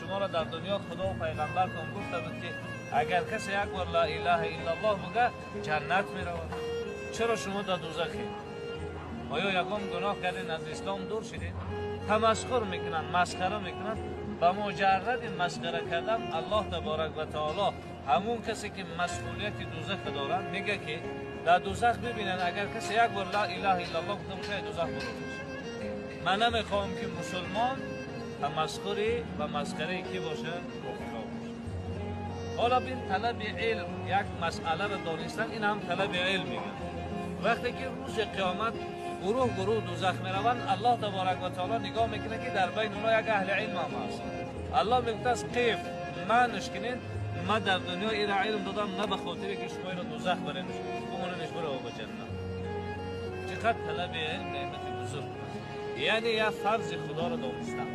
شما را در دنیا خدا و پیغمبر کن گفته بود که اگر کسی یک بار لا اله الا الله بگه جنت می رود. چرا شما در دوزخی؟ آیا یکم گناه کردین از اسلام دور شدین؟ تمسخر میکنن، مسخره میکنن. با مجرد مسخره کردن الله تبارک و تعالی همون کسی که مسئولیت دوزخ دارن میگه که در دوزخ ببینن اگر کسی یک بار لا اله الا الله گفته باشه دوزخ برو. من نمیخوام که مسلمان تمسخری و مسخره کی باشه؟ حالا بین طلب علم یک مسئله را دانستن این هم طلب علم میگن. وقتی که روز قیامت گروه دوزخ میروند الله تبارک و تعالی نگاه میکنه که در بین اونها یک اهل علم هم هست. الله میگه است کیف معنیش کنین ما در دنیا این علم دادم نه به خاطر که شما را دوزخ برین بموننش برو به جنت. چقدر طلب علم نعمت بزرگ، یعنی یک فرض خدا را دانستن.